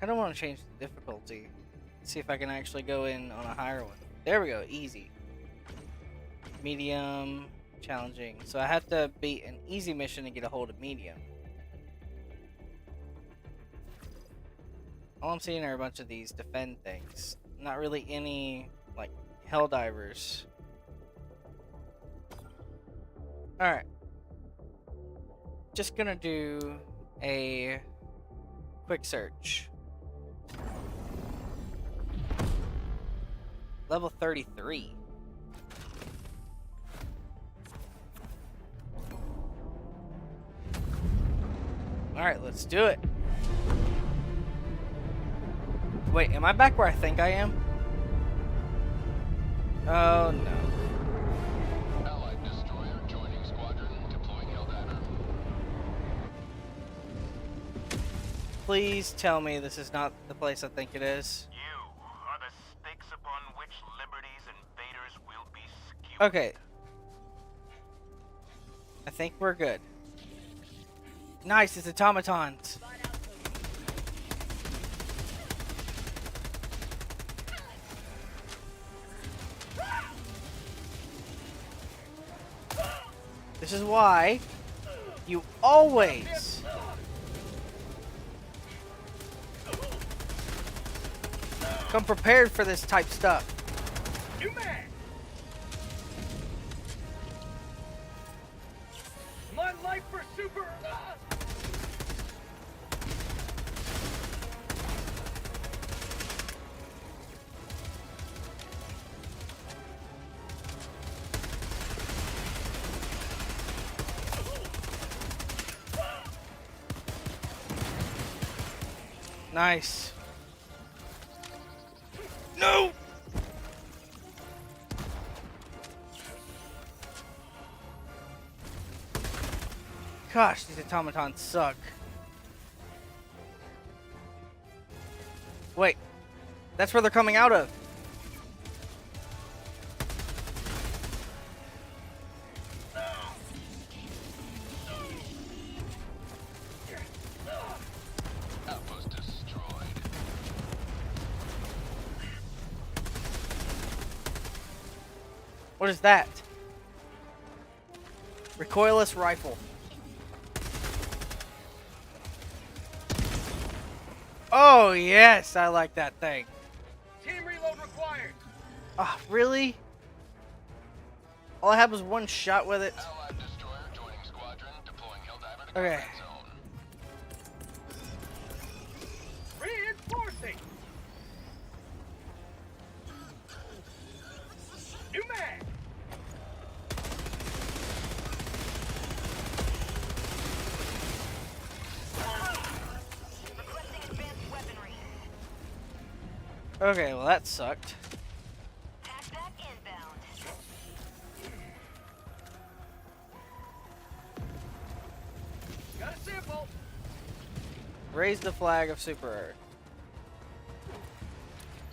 I don't want to change the difficulty. See if I can actually go in on a higher one. There we go, easy. Medium, challenging. So I have to beat an easy mission to get a hold of medium. All I'm seeing are a bunch of these defend things. Not really any, like, Helldivers. Alright. Just gonna do a quick search. Level 33. Alright, let's do it. Wait, am I back where I think I am? Oh no. Allied destroyer joining squadron, deploying Helldiver. Please tell me this is not the place I think it is. You are the stakes upon which liberty's invaders will be skewed. Okay. I think we're good. Nice, it's automatons. This is why You always. Come prepared for this type stuff. New man! My life for super... Nice. No! Gosh, these automatons suck. Wait. That's where they're coming out of. Outpost destroyed. What is that? Recoilless rifle. Oh, yes, I like that thing. Team reload required! Ah, really? All I had was one shot with it. Allied destroyer joining squadron, deploying Helldiver to Okay. combat zone. Reinforcing! New man! Requesting advanced weaponry. Okay, well that sucked. Backpack inbound. Got a sample! Raise the flag of Super Earth.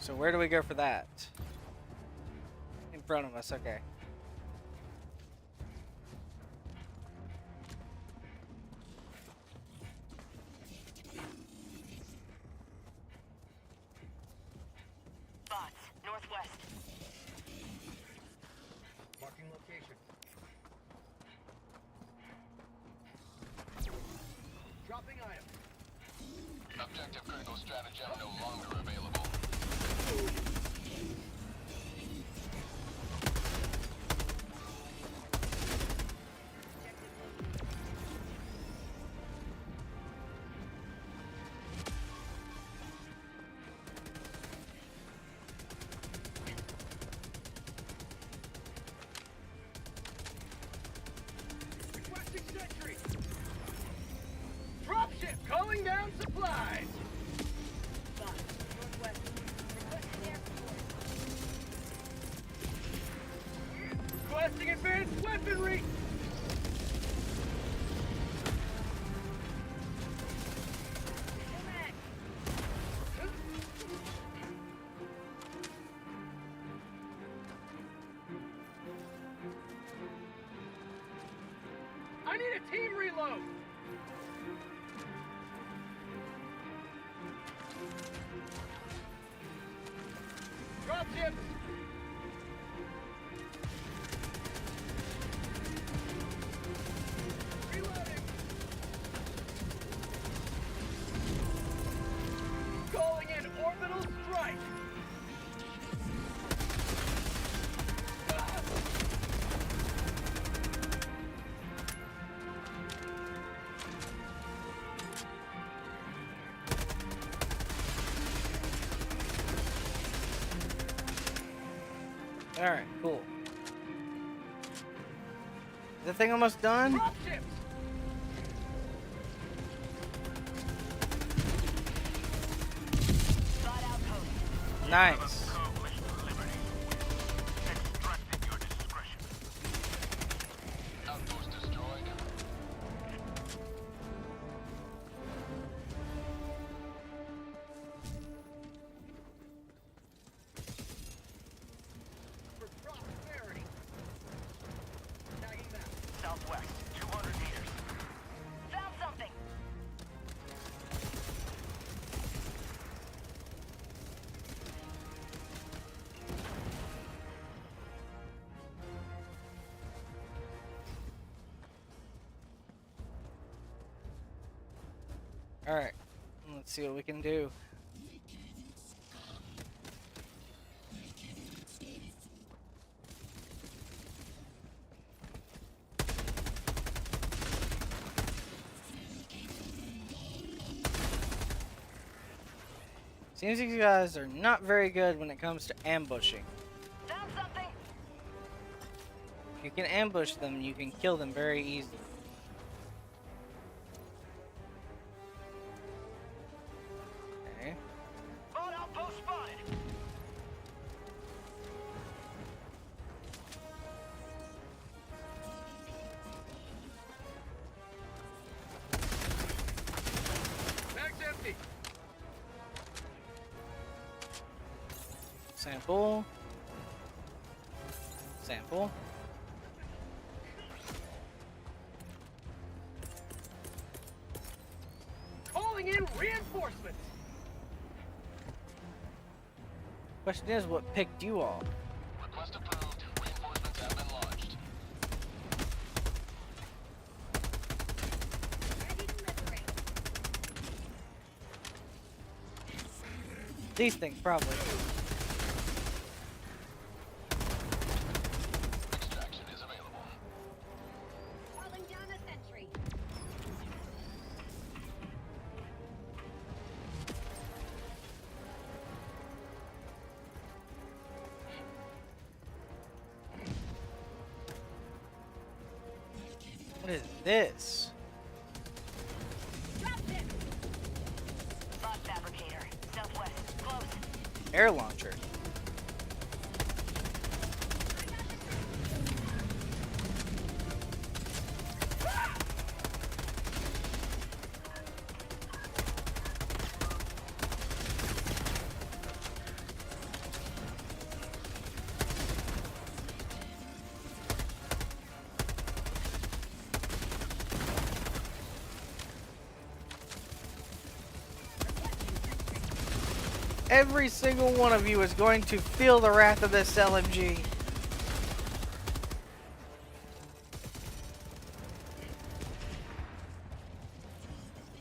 So where do we go for that? In front of us, okay. Bots, northwest. Marking location. Dropping item. Objective critical stratagem no longer available. Requesting sentry! Dropship calling down supplies! Bots, northwest. Requesting air support. Requesting advanced weaponry! New man. I need a team reload! Dropships! Reloading! Calling in orbital strike! Ah! Alright, cool. Is the thing almost done? Dropships! Bot outpost. Nice. Outpost destroyed. For prosperity! Tagging map. Southwest, 200 meters. Found something. Alright, let's see what we can do. Seems these guys are not very good when it comes to ambushing. Found something. If you can ambush them, you can kill them very easily. Okay. Bot outpost spotted. Bag's empty. Sample. Sample. Calling in reinforcements. Question is, what picked you all? Request approved. Reinforcements have been launched. Ready to liberate. These things, probably. Extraction is available. Calling down a sentry. What is this? Dropped it. Bot fabricator. Southwest. Close. Air launcher. Every single one of you is going to feel the wrath of this LMG.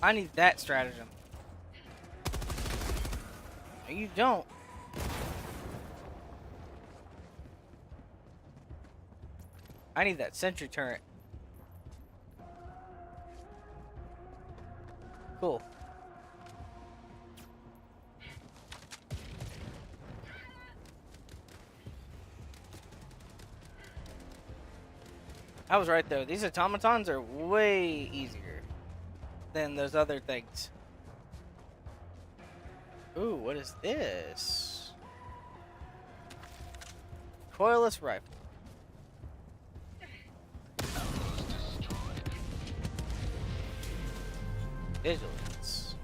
I need that stratagem. No, you don't. I need that sentry turret. Cool. I was right though. These automatons are way easier than those other things. Ooh, what is this? Coilless rifle. Vigilance.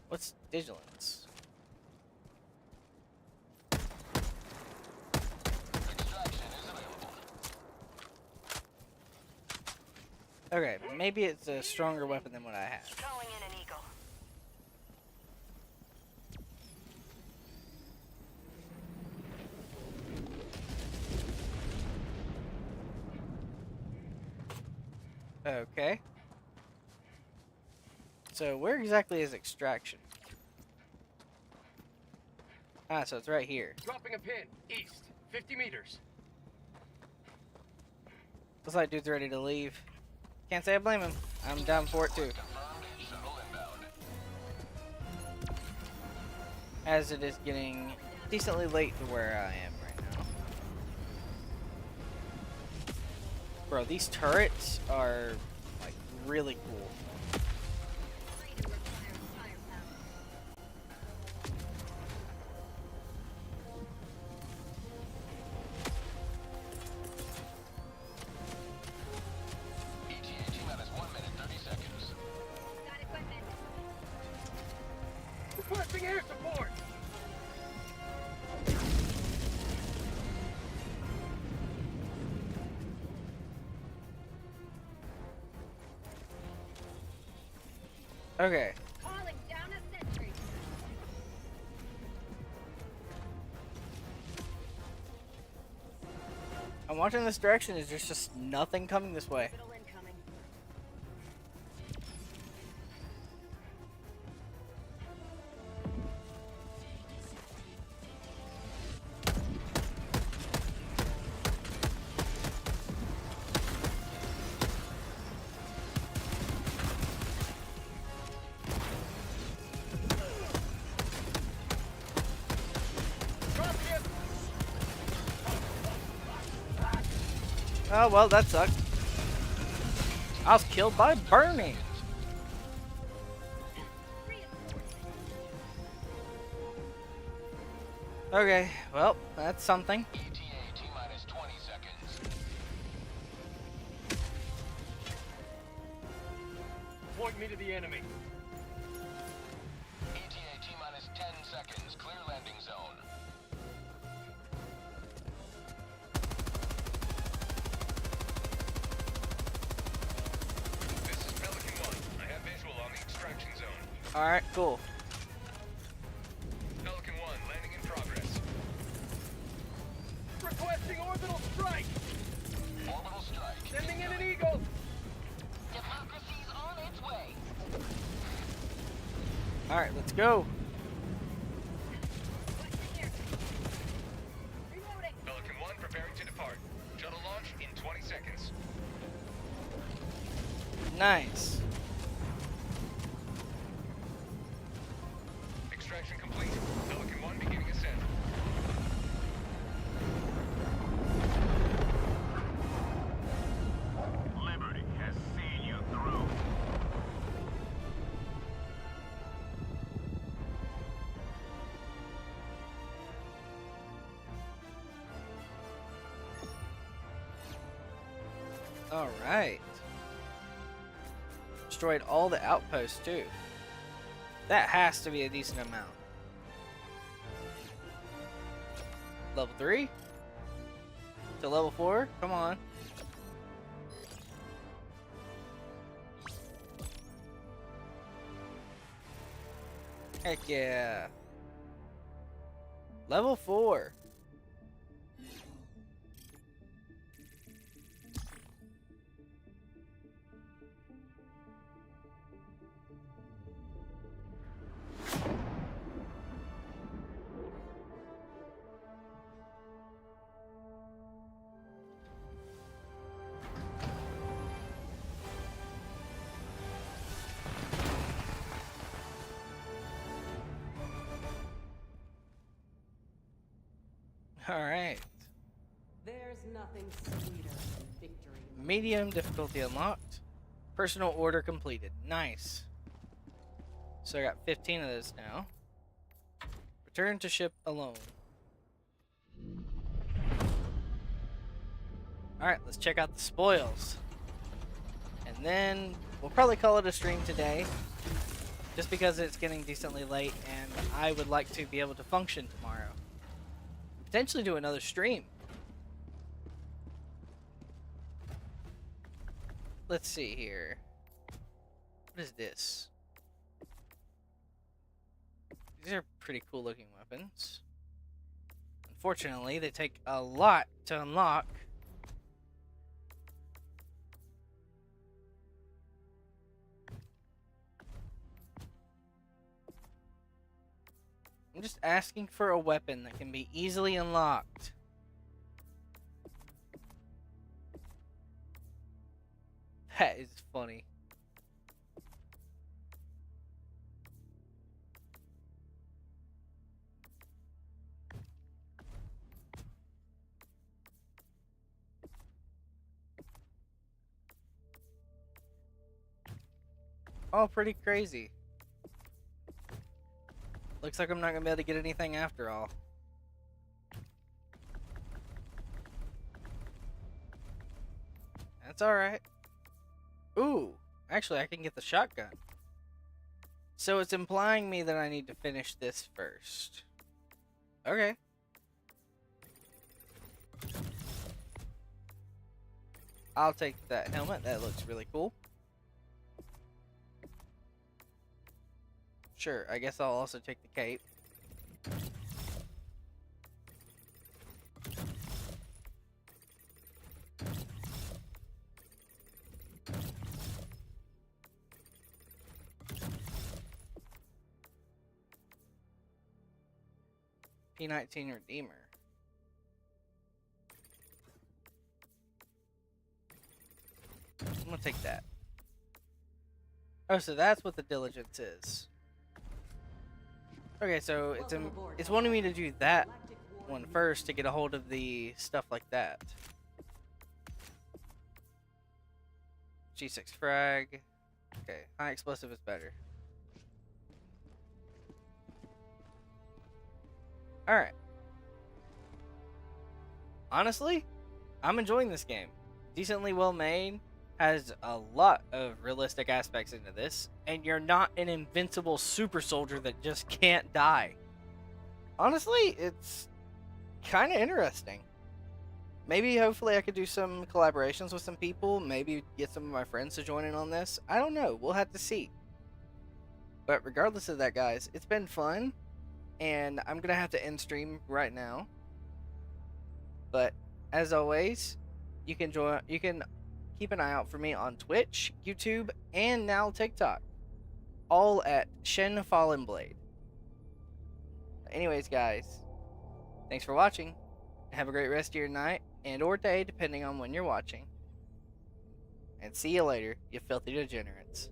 What's vigilance? Okay, maybe it's a stronger weapon than what I have. Calling in an eagle. Okay. So where exactly is extraction? Ah, so it's right here. Dropping a pin. East. 50 meters. Looks like dude's ready to leave. Can't say I blame him. I'm down for it too. Confirmed. Shuttle inbound. As it is getting decently late to where I am right now. Bro, these turrets are like really cool. Freedom requires firepower. ETA T-minus 1 minute 30 seconds. Got equipment. Requesting air support. Okay. Calling down a sentry. I'm watching this direction. There's just nothing coming this way. Orbital incoming. Oh, well, that sucked. I was killed by burning. Okay, well, that's something. ETA T-minus 20 seconds. Point me to the enemy. ETA T-minus 10 seconds. Clear landing zone. This is Pelican 1. I have visual on the extraction zone. Alright, cool. Pelican 1, landing in progress. Requesting orbital strike. Orbital strike. Sending in an eagle. Democracy's on its way. Alright, let's go. Reloading. Pelican 1 preparing to depart. Shuttle launch in 20 seconds. Nice. Extraction complete. Pelican 1 beginning ascent. Liberty has seen you through. Alright. Destroyed all the outposts, too. That has to be a decent amount. Level 3? To level 4? Come on. Heck yeah. Level 4. Alright. There's nothing sweeter than victory. Medium difficulty unlocked. Personal order completed. Nice. So I got 15 of those now. Return to ship alone. Alright, let's check out the spoils. And then we'll probably call it a stream today. Just because it's getting decently late and I would like to be able to function tomorrow. Potentially do another stream. Let's see here. What is this? These are pretty cool looking weapons. Unfortunately, they take a lot to unlock. I'm just asking for a weapon that can be easily unlocked. That is funny. Oh, pretty crazy. Looks like I'm not gonna be able to get anything after all. That's alright. Ooh, actually I can get the shotgun. So it's implying me that I need to finish this first. Okay. I'll take that helmet, that looks really cool. Sure, I guess I'll also take the cape. P19 Redeemer. I'm gonna take that. Oh, so that's what the diligence is. Okay, so it's wanting me to do that one first to get a hold of the stuff like that. G6 frag. Okay, high explosive is better. Alright. Honestly, I'm enjoying this game. Decently well made. Has a lot of realistic aspects into this. And you're not an invincible super soldier that just can't die. Honestly, it's kind of interesting. Maybe, hopefully, I could do some collaborations with some people. Maybe get some of my friends to join in on this. I don't know. We'll have to see. But regardless of that, guys, it's been fun. And I'm going to have to end stream right now. But, as always, you can keep an eye out for me on Twitch, YouTube, and now TikTok. All at Shen Fallen Blade. Anyways, guys, thanks for watching. Have a great rest of your night and or day, depending on when you're watching. And see you later, you filthy degenerates.